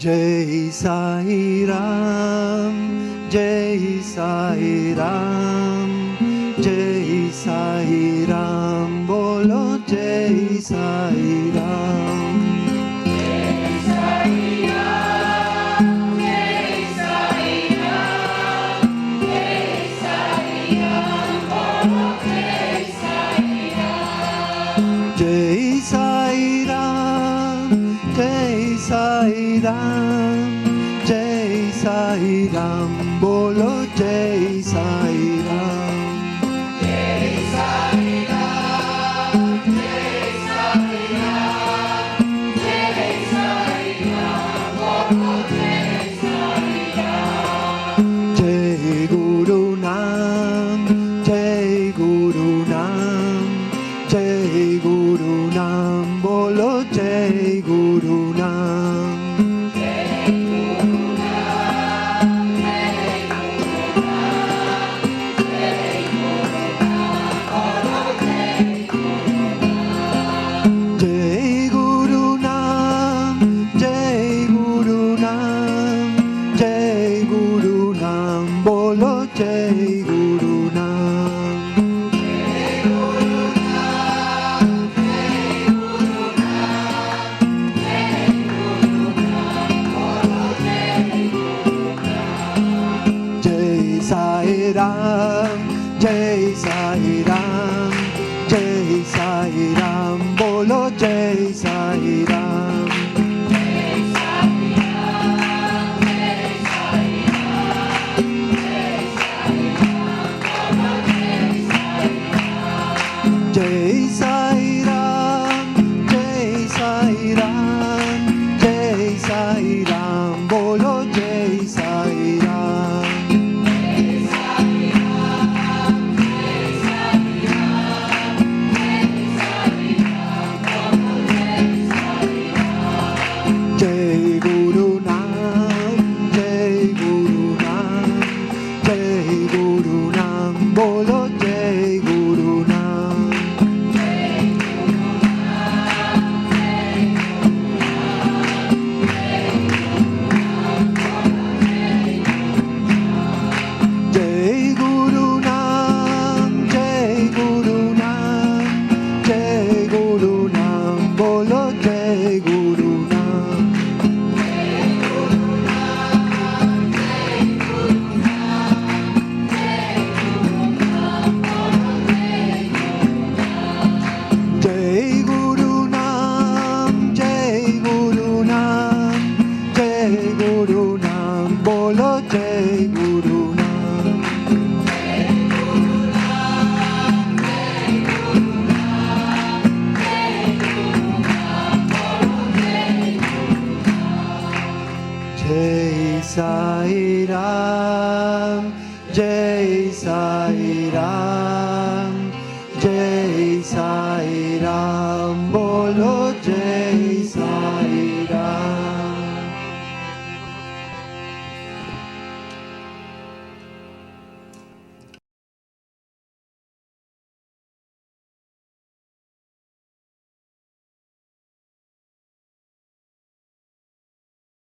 जय साई राम, जय साई राम, जय साई राम, बोलो जय साई राम. जय साई राम, जय साई राम, जय साई राम, बोलो जय साई राम. जय गुरु नाम, जय गुरु नाम, जय गुरु नाम, बोलो जय गुरु नाम. जय गुरु नाम, जय गुरु नाम, जय गुरु नाम, बोलो जय गुरु नाम. जय साई राम, जय साई राम, जय साई राम, बोलो जय साई राम. जय साई राम, जय साई राम, जय साई राम, बोलो जय साई राम. जय गुरु नाम, जय गुरु नाम, जय गुरु नाम, बोलो जय गुरु नाम. जय गुरु नाम, जय गुरु नाम, जय गुरु नाम, बोलो जय गुरु नाम. जय गुरु नाम, जय गुरु नाम, जय गुरु नाम, बोलो जय गुरु नाम. जय साई राम, जय साई राम.